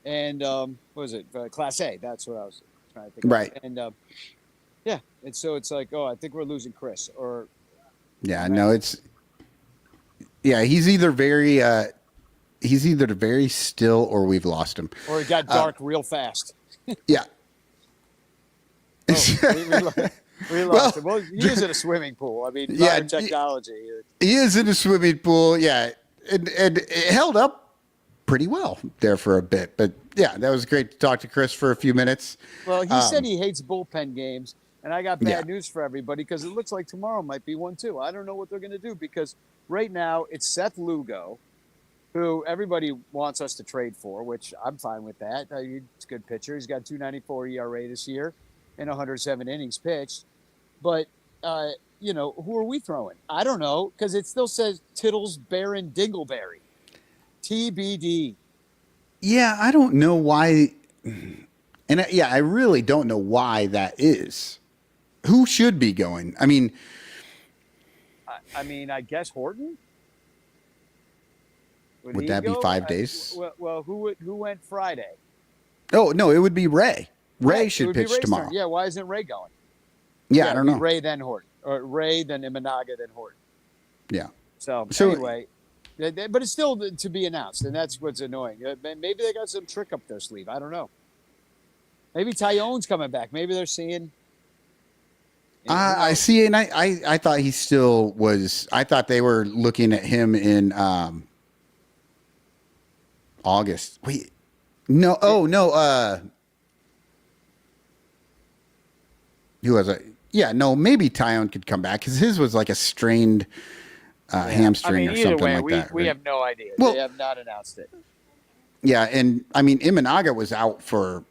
And what was it? Class A. That's what I was trying to think of. Right. And and so it's like, I think we're losing Chris. Or he's either very still or we've lost him. Or it got dark real fast. Yeah. We lost him. Well, he is in a swimming pool. I mean, modern technology. He is in a swimming pool. Yeah, and it held up pretty well there for a bit. But yeah, that was great to talk to Chris for a few minutes. Well, he said he hates bullpen games, and I got bad news for everybody because it looks like tomorrow might be one too. I don't know what they're going to do because right now it's Seth Lugo, who everybody wants us to trade for, which I'm fine with that. He's a good pitcher. He's got 2.94 ERA this year and 107 innings pitched. But, who are we throwing? I don't know because it still says Tittles, Barron, Dingleberry. TBD. Yeah, I don't know why. And I really don't know why that is. Who should be going? I mean, I guess Horton. Would that be 5 days? Well, who went Friday? Oh, no, it would be Ray. Ray should pitch Ray's tomorrow. turn. Yeah, why isn't Ray going? Yeah, I don't know. Ray, then Horton. Or Ray, then Imanaga, then Horton. Yeah. So anyway, but it's still to be announced, and that's what's annoying. Maybe they got some trick up their sleeve. I don't know. Maybe Tyone's coming back. Maybe they're seeing. I see, and I thought he still was. I thought they were looking at him in August. Wait, no. Oh no. Who was it? Yeah, no. Maybe Tyone could come back because his was like a strained hamstring or something like that. We right? have no idea. Well, they have not announced it. Yeah, and I mean, Imanaga was out for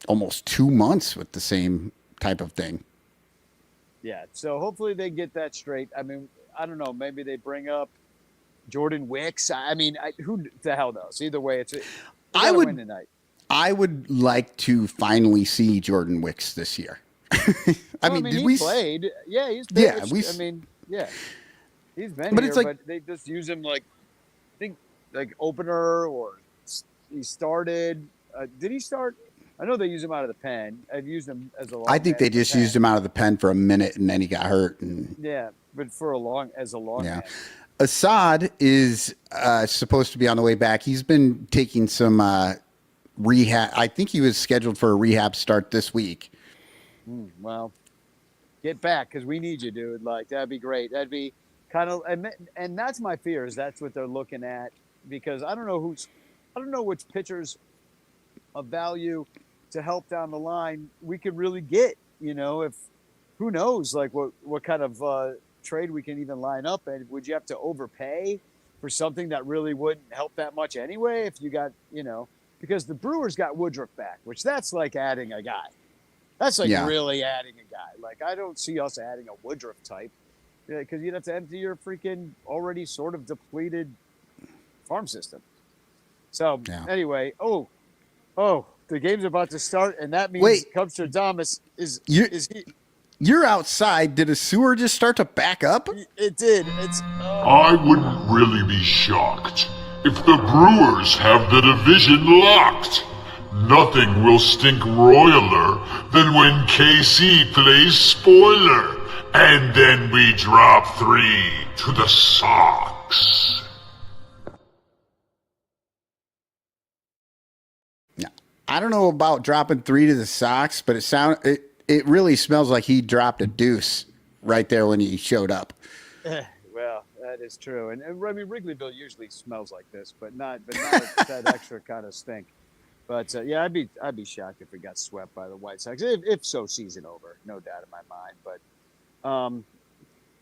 almost 2 months with the same type of thing. Yeah, so hopefully they get that straight. I mean, I don't know. Maybe they bring up Jordan Wicks. I mean, who the hell knows? Either way, I would win tonight. I would like to finally see Jordan Wicks this year. I mean, did he played? Yeah, he's played. Yeah, he's been but here, but they just use him like, I think, like opener or he started. Did he start? I know they use him out of the pen. I've used him as a long. I think they just used him out of the pen for a minute and then he got hurt. Yeah, but for a long man. Assad is supposed to be on the way back. He's been taking some rehab. I think he was scheduled for a rehab start this week. Well, get back because we need you, dude. Like that'd be great. That'd be kind of, and that's my fear is that's what they're looking at because I don't know which pitchers of value to help down the line we could really get. If who knows like what kind of trade we can even line up, and would you have to overpay for something that really wouldn't help that much anyway? If you got because the Brewers got Woodruff back, which that's like adding a guy. That's like really adding a guy. Like, I don't see us adding a Woodruff type because you'd have to empty your freaking already sort of depleted farm system. So, anyway, the game's about to start, and that means Cubstradamus is he. You're outside. Did a sewer just start to back up? It did. I wouldn't really be shocked if the Brewers have the division locked. nothing will stink royaler than when KC plays spoiler, and then we drop 3 to the Sox. I don't know about dropping 3 to the Sox, but it really smells like he dropped a deuce right there when he showed up. Well, that is true, and I mean Wrigleyville usually smells like this, but not that extra kind of stink. But yeah, I'd be shocked if we got swept by the White Sox. If so, season over, no doubt in my mind. But all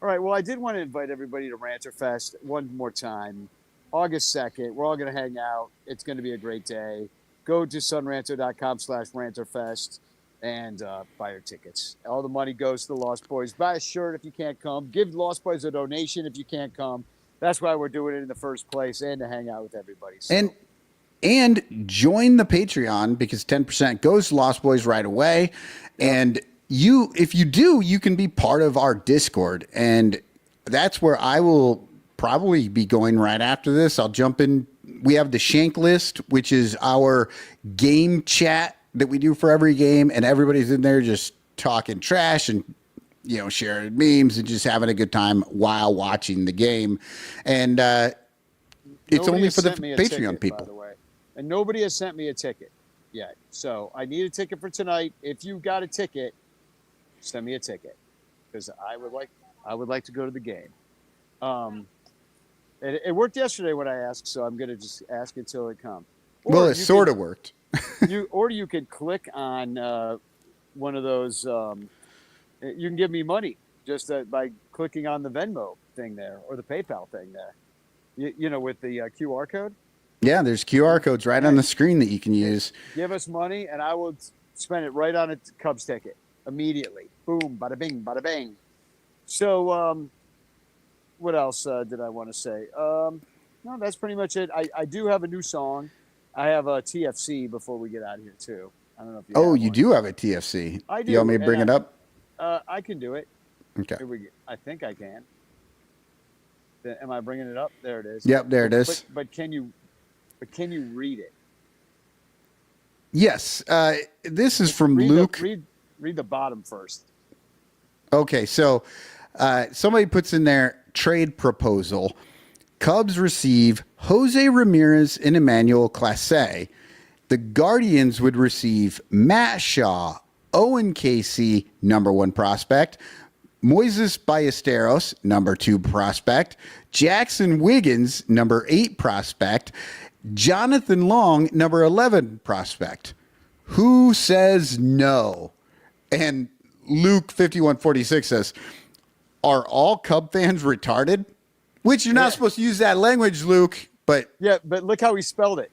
right, well, I did want to invite everybody to Ranter Fest one more time, August 2nd. We're all going to hang out. It's going to be a great day. Go to sunranto.com/ranterfest and buy your tickets. All the money goes to the Lost Boys. Buy a shirt if you can't come. Give Lost Boys a donation if you can't come. That's why we're doing it in the first place, and to hang out with everybody. So. And join the Patreon, because 10% goes to Lost Boys right away. Yep. And if you do, you can be part of our Discord. And that's where I will probably be going right after this. I'll jump in. We have the Shank List, which is our game chat that we do for every game, and everybody's in there just talking trash and sharing memes and just having a good time while watching the game. And it's only for the Patreon people. By the way. And nobody has sent me a ticket yet. So I need a ticket for tonight. If you got a ticket, send me a ticket, because I would like to go to the game. It worked yesterday when I asked, so I'm going to just ask until it comes. Well, it sort of worked. you could click on one of those. You can give me money just by clicking on the Venmo thing there, or the PayPal thing there. With the QR code. Yeah, there's QR codes right on the screen that you can use. Give us money, and I will spend it right on a Cubs ticket immediately. Boom, bada bing, bada bang. So, what else did I want to say? No, that's pretty much it. I do have a new song. I have a TFC before we get out of here, too. I don't know if you do have a TFC. I do. You want me to bring it up? I can do it. Okay. I think I can. Am I bringing it up? There it is. Yep, there it is. But can you read it? Yes. This is from Luke. Read the bottom first. Okay, so somebody puts in there trade proposal. Cubs receive Jose Ramirez and Emmanuel Clase. The Guardians would receive Matt Shaw, Owen Casey, number 1 prospect, Moises Ballesteros, number 2 prospect, Jackson Wiggins, number 8 prospect, Jonathan Long, number 11 prospect. Who says no? And Luke 5146 says, are all Cub fans retarded? Which you're not supposed to use that language, Luke, but... Yeah, but look how he spelled it.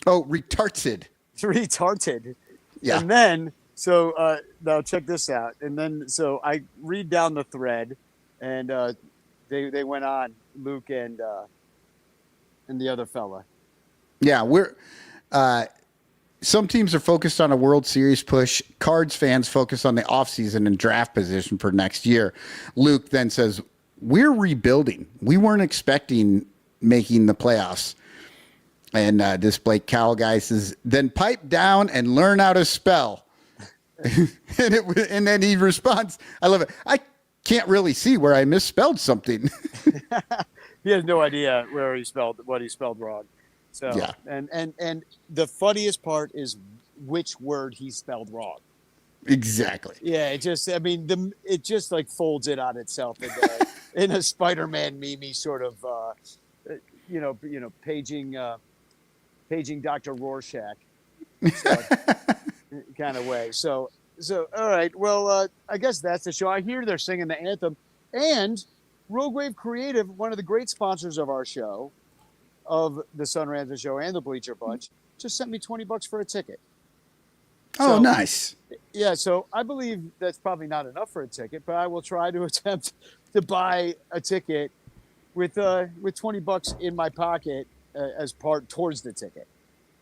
Oh, retarded. Retarded. Yeah. And then, so now check this out. And then, so I read down the thread, and they went on, Luke and the other fella. Yeah, we're... some teams are focused on a World Series push. Cards fans focus on the offseason and draft position for next year. Luke then says, we're rebuilding. We weren't expecting making the playoffs. And this Blake Cowell guy says, then pipe down and learn how to spell. and then he responds, I love it. I can't really see where I misspelled something. He has no idea what he spelled wrong. So, yeah. And the funniest part is which word he spelled wrong. Exactly. Yeah, it just like folds it on itself in a Spider-Man meme sort of, paging Dr. Rorschach kind of way. So all right. Well, I guess that's the show. I hear they're singing the anthem, and Rogue Wave Creative, one of the great sponsors of our show, of the Sun Ranto Show and the Bleacher Bunch, just sent me $20 for a ticket. Oh, nice. Yeah, so I believe that's probably not enough for a ticket, but I will try to attempt to buy a ticket with $20 in my pocket as part towards the ticket.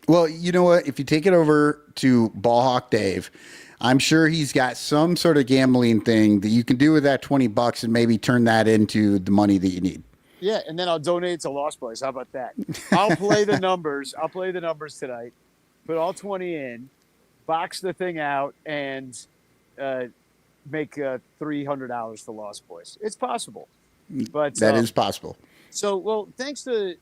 Well, you know what? If you take it over to Ballhawk Dave, I'm sure he's got some sort of gambling thing that you can do with that $20 and maybe turn that into the money that you need. Yeah, and then I'll donate it to Lost Boys. How about that? I'll play the numbers. I'll play the numbers tonight. put all 20 in, box the thing out, and make $300 for Lost Boys. It's possible. But That is possible. So, well, thanks to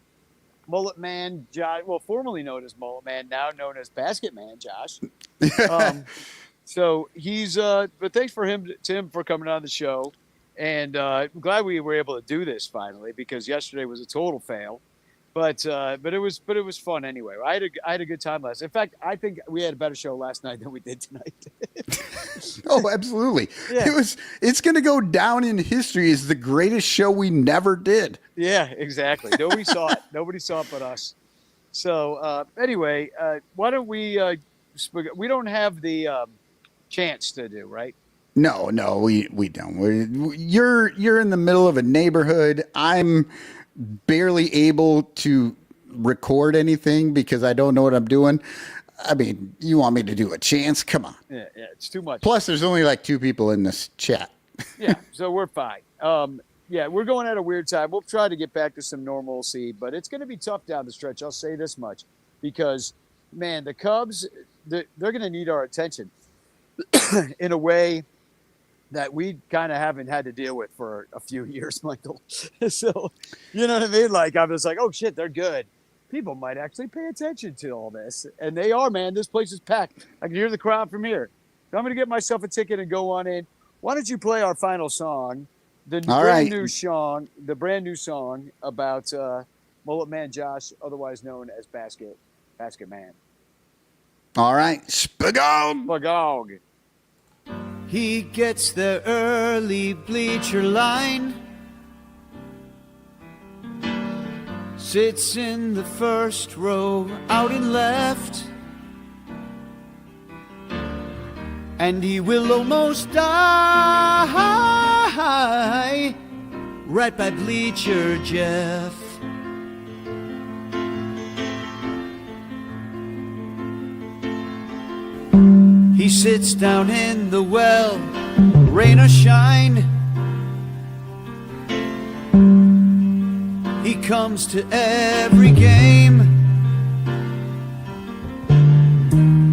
Mullet Man Josh, well, formerly known as Mullet Man, now known as Basket Man Josh. So he's, but thanks for him for coming on the show. And I'm glad we were able to do this finally, because yesterday was a total fail. But it was fun anyway. I had a good time last. In fact, I think we had a better show last night than we did tonight. Oh, absolutely. Yeah. It's going to go down in history as the greatest show we never did. Yeah, exactly. Nobody saw it. Nobody saw it but us. So anyway, why don't we don't have the chance to do, right? No, we don't. You're in the middle of a neighborhood. I'm barely able to record anything because I don't know what I'm doing. I mean, you want me to do a chance? Come on. Yeah, it's too much. Plus, there's only like 2 people in this chat. Yeah, so we're fine. Yeah, we're going at a weird time. We'll try to get back to some normalcy, but it's going to be tough down the stretch. I'll say this much, because, man, the Cubs, they're going to need our attention in a way that we kind of haven't had to deal with for a few years, Michael. So, you know what I mean? Like, I'm just like, oh, shit, they're good. People might actually pay attention to all this. And they are, man. This place is packed. I can hear the crowd from here. So I'm going to get myself a ticket and go on in. Why don't you play our final song, the brand new song about Mullet Man Josh, otherwise known as Basket Man. All right. Spagog. He gets the early bleacher line, sits in the first row out in left, and he will almost die right by Bleacher Jeff. He sits down in the well, rain or shine. He comes to every game,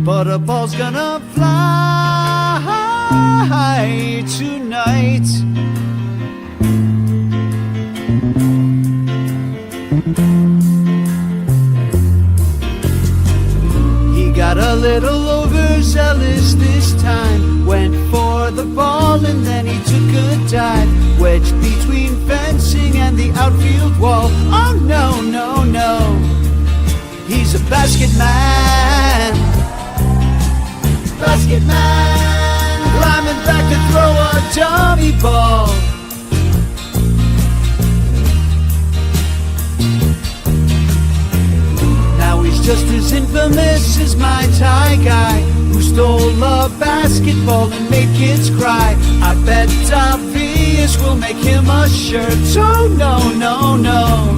but a ball's gonna fly tonight. He got a little overzealous this time, went for the ball and then he took a dive, wedged between fencing and the outfield wall. Oh no, no, no, he's a basket man. Basket man, climbing back to throw a dummy ball. Now he's just as infamous as my Thai guy who stole a basketball and made kids cry. I bet obvious will make him a shirt. Oh no, no, no,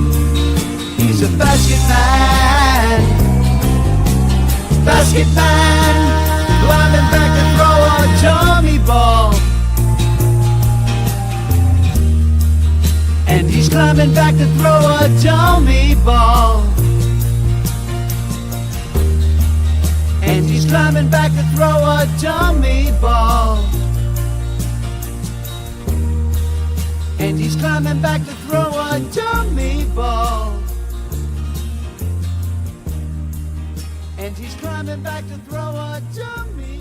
he's a basket man. Basket man, climbing back to throw a dummy ball. And he's climbing back to throw a dummy ball. And he's climbing back to throw a dummy ball. And he's climbing back to throw a dummy ball. And he's climbing back to throw a dummy